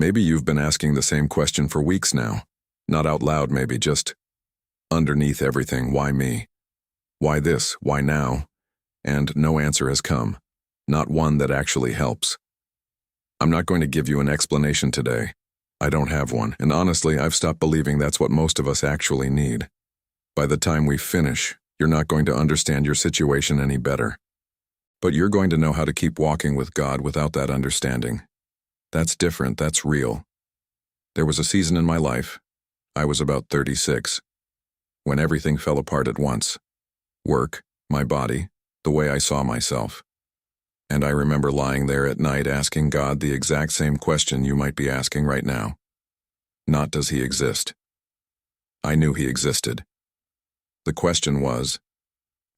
Maybe you've been asking the same question for weeks now. Not out loud maybe, just underneath everything. Why me? Why this? Why now? And no answer has come. Not one that actually helps. I'm not going to give you an explanation today. I don't have one, and honestly, I've stopped believing that's what most of us actually need. By the time we finish, you're not going to understand your situation any better. But you're going to know how to keep walking with God without that understanding. That's different, that's real. There was a season in my life, I was about 36, when everything fell apart at once. Work, my body, the way I saw myself. And I remember lying there at night asking God the exact same question you might be asking right now. Not does he exist. I knew he existed. The question was,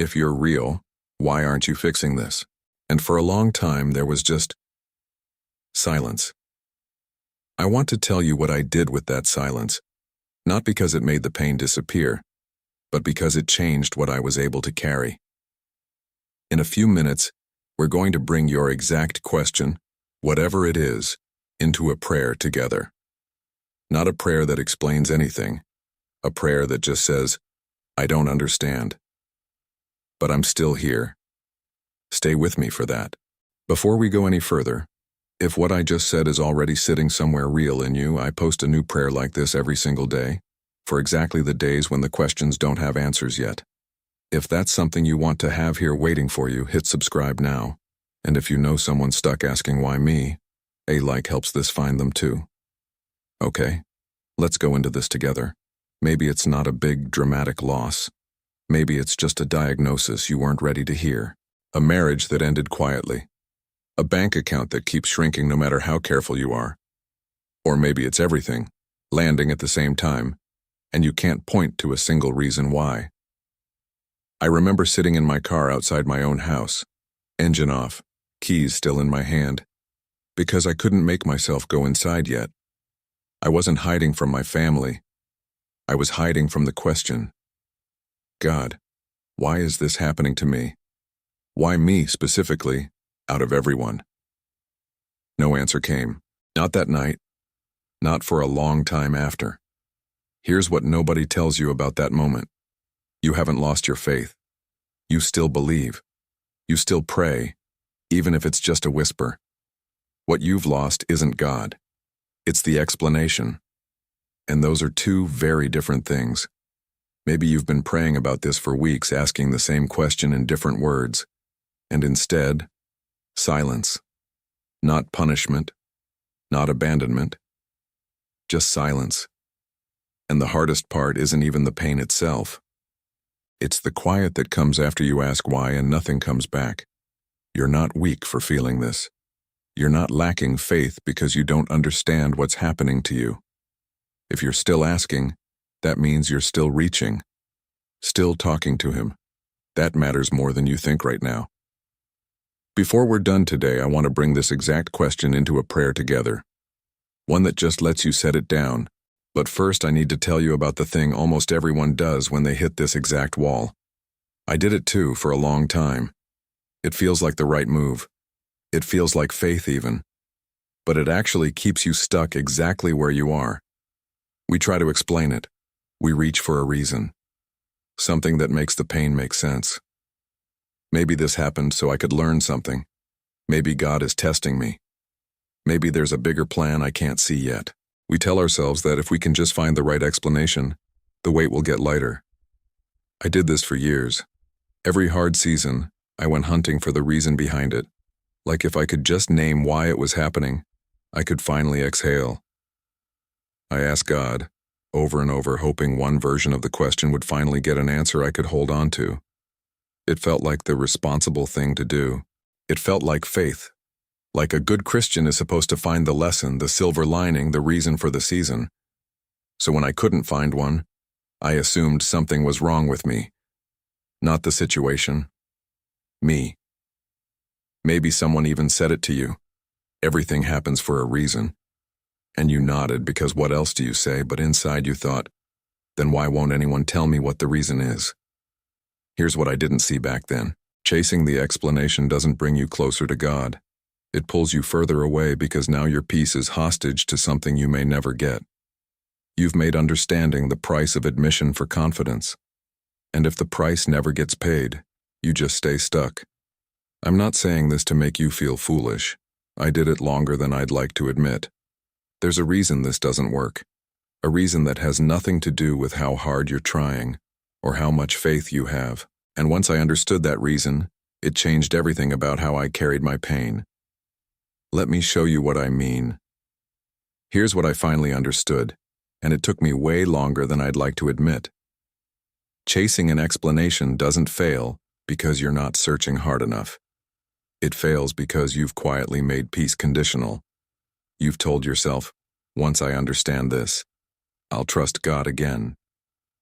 if you're real, why aren't you fixing this? And for a long time there was just silence. I want to tell you what I did with that silence, not because it made the pain disappear, but because it changed what I was able to carry. In a few minutes, we're going to bring your exact question, whatever it is, into a prayer together. Not a prayer that explains anything, a prayer that just says, I don't understand. But I'm still here. Stay with me for that. Before we go any further, if what I just said is already sitting somewhere real in you, I post a new prayer like this every single day, for exactly the days when the questions don't have answers yet. If that's something you want to have here waiting for you, hit subscribe now. And if you know someone stuck asking why me, a like helps this find them too. Okay, let's go into this together. Maybe it's not a big, dramatic loss. Maybe it's just a diagnosis you weren't ready to hear. A marriage that ended quietly. A bank account that keeps shrinking no matter how careful you are. Or maybe it's everything, landing at the same time, and you can't point to a single reason why. I remember sitting in my car outside my own house, engine off, keys still in my hand, because I couldn't make myself go inside yet. I wasn't hiding from my family. I was hiding from the question, God, why is this happening to me? Why me specifically, out of everyone? No answer came. Not that night. Not for a long time after. Here's what nobody tells you about that moment. You haven't lost your faith. You still believe. You still pray, even if it's just a whisper. What you've lost isn't God. It's the explanation. And those are two very different things. Maybe you've been praying about this for weeks, asking the same question in different words. And instead, silence. Not punishment. Not abandonment. Just silence. And the hardest part isn't even the pain itself. It's the quiet that comes after you ask why and nothing comes back. You're not weak for feeling this. You're not lacking faith because you don't understand what's happening to you. If you're still asking, that means you're still reaching, still talking to him. That matters more than you think right now. Before we're done today, I want to bring this exact question into a prayer together. One that just lets you set it down. But first I need to tell you about the thing almost everyone does when they hit this exact wall. I did it too for a long time. It feels like the right move. It feels like faith even. But it actually keeps you stuck exactly where you are. We try to explain it. We reach for a reason. Something that makes the pain make sense. Maybe this happened so I could learn something. Maybe God is testing me. Maybe there's a bigger plan I can't see yet. We tell ourselves that if we can just find the right explanation, the weight will get lighter. I did this for years. Every hard season, I went hunting for the reason behind it. Like if I could just name why it was happening, I could finally exhale. I asked God, over and over, hoping one version of the question would finally get an answer I could hold on to. It felt like the responsible thing to do. It felt like faith. Like a good Christian is supposed to find the lesson, the silver lining, the reason for the season. So when I couldn't find one, I assumed something was wrong with me. Not the situation. Me. Maybe someone even said it to you. Everything happens for a reason. And you nodded because what else do you say, but inside you thought, then why won't anyone tell me what the reason is? Here's what I didn't see back then. Chasing the explanation doesn't bring you closer to God. It pulls you further away because now your peace is hostage to something you may never get. You've made understanding the price of admission for confidence. And if the price never gets paid, you just stay stuck. I'm not saying this to make you feel foolish. I did it longer than I'd like to admit. There's a reason this doesn't work. A reason that has nothing to do with how hard you're trying or how much faith you have. And once I understood that reason, it changed everything about how I carried my pain. Let me show you what I mean. Here's what I finally understood, and it took me way longer than I'd like to admit. Chasing an explanation doesn't fail because you're not searching hard enough. It fails because you've quietly made peace conditional. You've told yourself, once I understand this, I'll trust God again.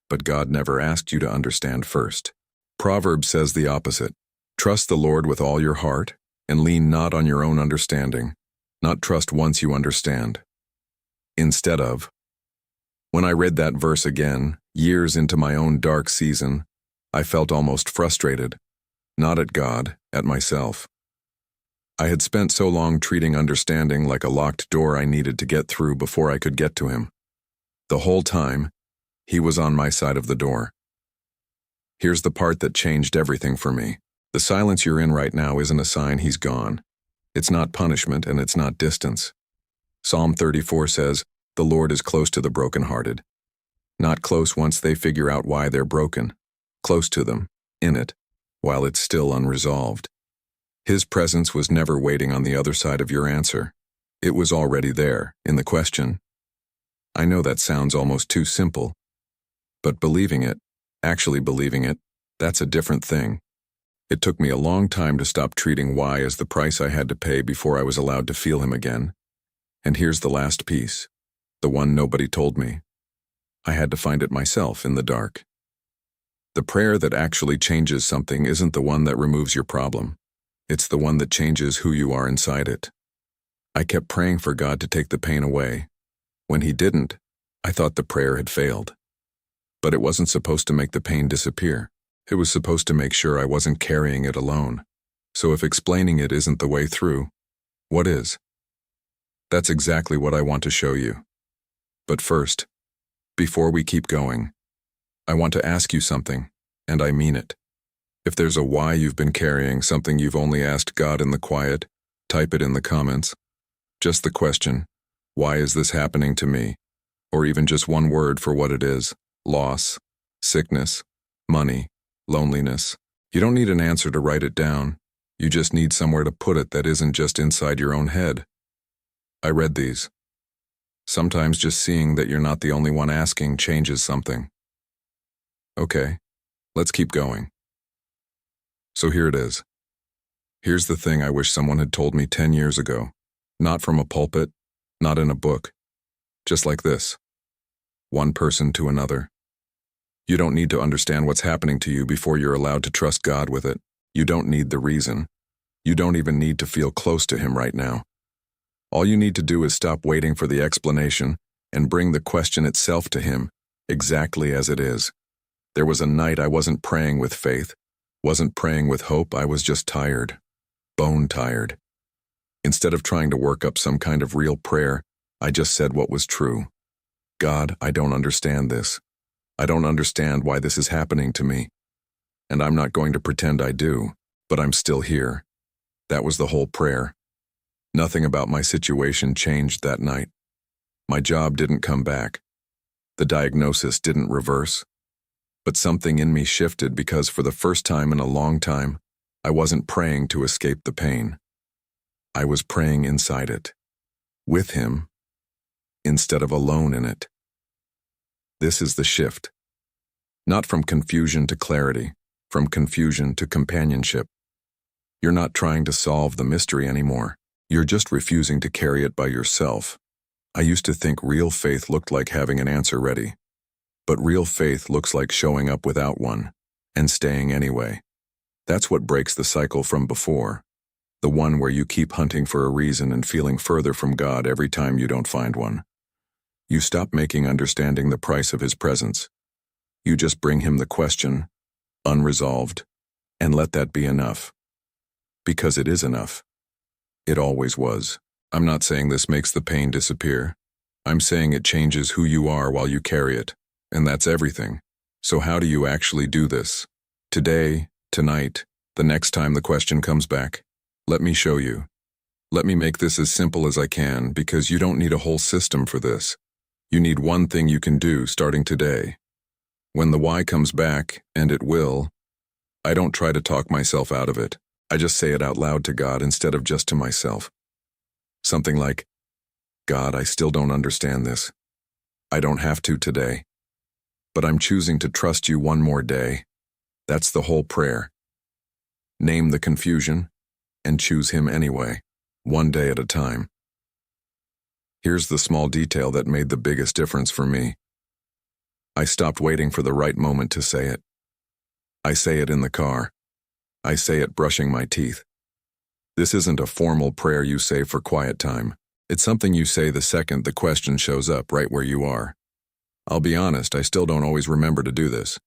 But God never asked you to understand first. Proverbs says the opposite. Trust the Lord with all your heart and lean not on your own understanding. Not trust once you understand. Instead of. When I read that verse again, years into my own dark season, I felt almost frustrated. Not at God, at myself. I had spent so long treating understanding like a locked door I needed to get through before I could get to him. The whole time, he was on my side of the door. Here's the part that changed everything for me. The silence you're in right now isn't a sign he's gone. It's not punishment and it's not distance. Psalm 34 says, "The Lord is close to the brokenhearted." Not close once they figure out why they're broken. Close to them, in it, while it's still unresolved. His presence was never waiting on the other side of your answer. It was already there, in the question. I know that sounds almost too simple. But believing it, actually believing it, that's a different thing. It took me a long time to stop treating why as the price I had to pay before I was allowed to feel him again. And here's the last piece, the one nobody told me. I had to find it myself in the dark. The prayer that actually changes something isn't the one that removes your problem. It's the one that changes who you are inside it. I kept praying for God to take the pain away. When he didn't, I thought the prayer had failed. But it wasn't supposed to make the pain disappear. It was supposed to make sure I wasn't carrying it alone. So if explaining it isn't the way through, what is? That's exactly what I want to show you. But first, before we keep going, I want to ask you something, and I mean it. If there's a why you've been carrying, something you've only asked God in the quiet, type it in the comments. Just the question, why is this happening to me? Or even just one word for what it is: loss, sickness, money, loneliness. You don't need an answer to write it down. You just need somewhere to put it that isn't just inside your own head. I read these. Sometimes just seeing that you're not the only one asking changes something. Okay, let's keep going. So here it is. Here's the thing I wish someone had told me 10 years ago. Not from a pulpit, not in a book. Just like this. One person to another. You don't need to understand what's happening to you before you're allowed to trust God with it. You don't need the reason. You don't even need to feel close to him right now. All you need to do is stop waiting for the explanation and bring the question itself to him, exactly as it is. There was a night I wasn't praying with faith, wasn't praying with hope. I was just tired, bone tired. Instead of trying to work up some kind of real prayer, I just said what was true. God, I don't understand this. I don't understand why this is happening to me. And I'm not going to pretend I do, but I'm still here. That was the whole prayer. Nothing about my situation changed that night. My job didn't come back. The diagnosis didn't reverse. But something in me shifted because for the first time in a long time, I wasn't praying to escape the pain. I was praying inside it, with him, instead of alone in it. This is the shift. Not from confusion to clarity, from confusion to companionship. You're not trying to solve the mystery anymore. You're just refusing to carry it by yourself. I used to think real faith looked like having an answer ready. But real faith looks like showing up without one, and staying anyway. That's what breaks the cycle from before. The one where you keep hunting for a reason and feeling further from God every time you don't find one. You stop making understanding the price of his presence. You just bring him the question, unresolved, and let that be enough. Because it is enough. It always was. I'm not saying this makes the pain disappear. I'm saying it changes who you are while you carry it. And that's everything. So how do you actually do this? Today, tonight, the next time the question comes back. Let me show you. Let me make this as simple as I can, because you don't need a whole system for this. You need one thing you can do starting today. When the why comes back, and it will, I don't try to talk myself out of it. I just say it out loud to God instead of just to myself. Something like, God, I still don't understand this. I don't have to today. But I'm choosing to trust you one more day. That's the whole prayer. Name the confusion, and choose him anyway, one day at a time. Here's the small detail that made the biggest difference for me. I stopped waiting for the right moment to say it. I say it in the car. I say it brushing my teeth. This isn't a formal prayer you say for quiet time. It's something you say the second the question shows up right where you are. I'll be honest, I still don't always remember to do this.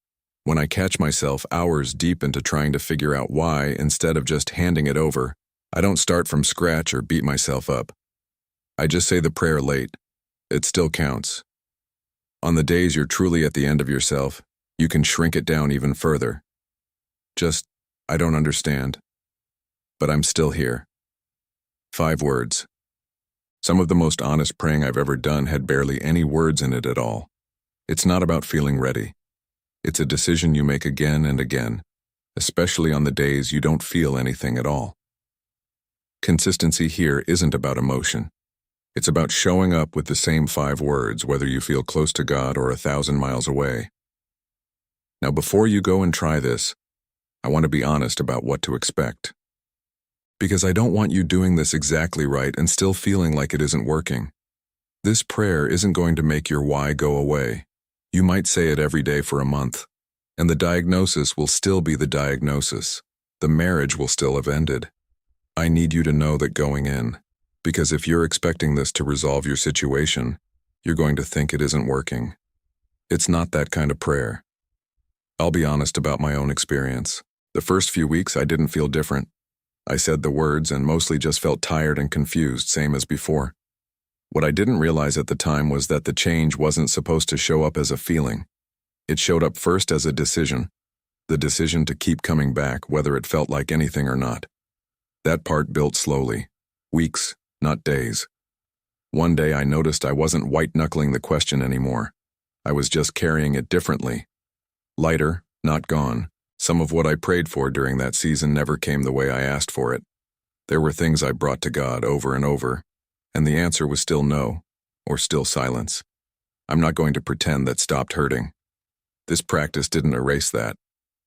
When I catch myself hours deep into trying to figure out why instead of just handing it over, I don't start from scratch or beat myself up. I just say the prayer late. It still counts. On the days you're truly at the end of yourself, you can shrink it down even further. Just, I don't understand. But I'm still here. 5 words. Some of the most honest praying I've ever done had barely any words in it at all. It's not about feeling ready. It's a decision you make again and again, especially on the days you don't feel anything at all. Consistency here isn't about emotion. It's about showing up with the same 5 words, whether you feel close to God or 1,000 miles away. Now, before you go and try this, I want to be honest about what to expect. Because I don't want you doing this exactly right and still feeling like it isn't working. This prayer isn't going to make your why go away. You might say it every day for a month, and the diagnosis will still be the diagnosis. The marriage will still have ended. I need you to know that going in, because if you're expecting this to resolve your situation, you're going to think it isn't working. It's not that kind of prayer. I'll be honest about my own experience. The first few weeks, I didn't feel different. I said the words and mostly just felt tired and confused, same as before. What I didn't realize at the time was that the change wasn't supposed to show up as a feeling. It showed up first as a decision. The decision to keep coming back, whether it felt like anything or not. That part built slowly. Weeks, not days. One day I noticed I wasn't white-knuckling the question anymore. I was just carrying it differently. Lighter, not gone. Some of what I prayed for during that season never came the way I asked for it. There were things I brought to God over and over, and the answer was still no, or still silence. I'm not going to pretend that stopped hurting. This practice didn't erase that.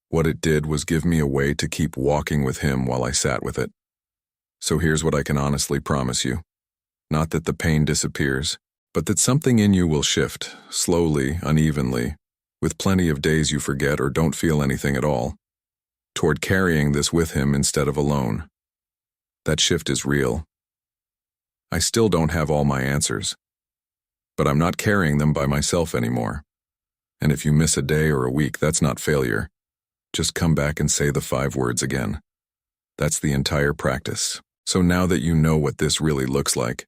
What it did was give me a way to keep walking with Him while I sat with it. So here's what I can honestly promise you. Not that the pain disappears, but that something in you will shift, slowly, unevenly, with plenty of days you forget or don't feel anything at all, toward carrying this with Him instead of alone. That shift is real. I still don't have all my answers, but I'm not carrying them by myself anymore. And if you miss a day or a week, that's not failure. Just come back and say the 5 words again. That's the entire practice. So now that you know what this really looks like,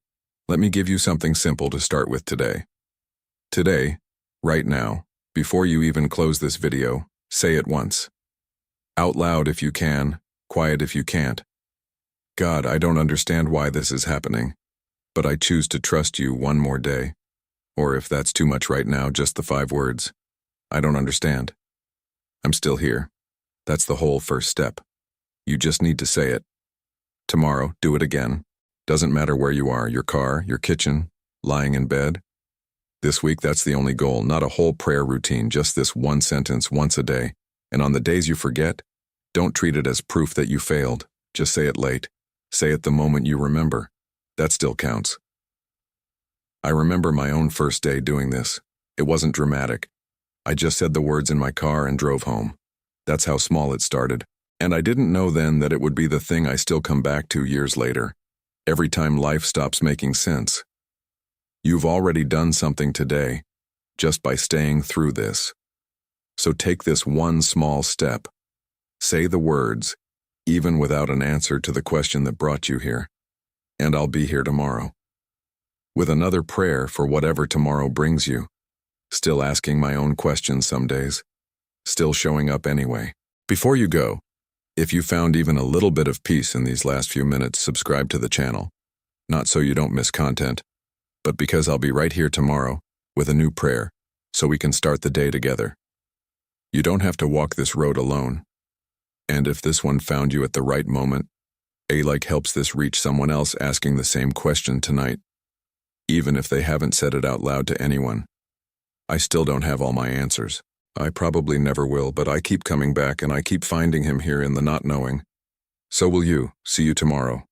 let me give you something simple to start with today. Today, right now, before you even close this video, say it once. Out loud if you can, quiet if you can't. God, I don't understand why this is happening, but I choose to trust you one more day. Or if that's too much right now, just the 5 words. I don't understand. I'm still here. That's the whole first step. You just need to say it. Tomorrow, do it again. Doesn't matter where you are, your car, your kitchen, lying in bed. This week, that's the only goal, not a whole prayer routine, just this one sentence once a day. And on the days you forget, don't treat it as proof that you failed. Just say it late. Say it the moment you remember. That still counts. I remember my own first day doing this. It wasn't dramatic. I just said the words in my car and drove home. That's how small it started. And I didn't know then that it would be the thing I still come back to years later. Every time life stops making sense. You've already done something today, just by staying through this. So take this one small step. Say the words, even without an answer to the question that brought you here. and I'll be here tomorrow. With another prayer for whatever tomorrow brings you. Still asking my own questions some days. Still showing up anyway. Before you go, if you found even a little bit of peace in these last few minutes, subscribe to the channel. Not so you don't miss content, but because I'll be right here tomorrow with a new prayer, so we can start the day together. You don't have to walk this road alone. And if this one found you at the right moment, A-like helps this reach someone else asking the same question tonight. Even if they haven't said it out loud to anyone. I still don't have all my answers. I probably never will, but I keep coming back and I keep finding him here in the not knowing. So will you. See you tomorrow.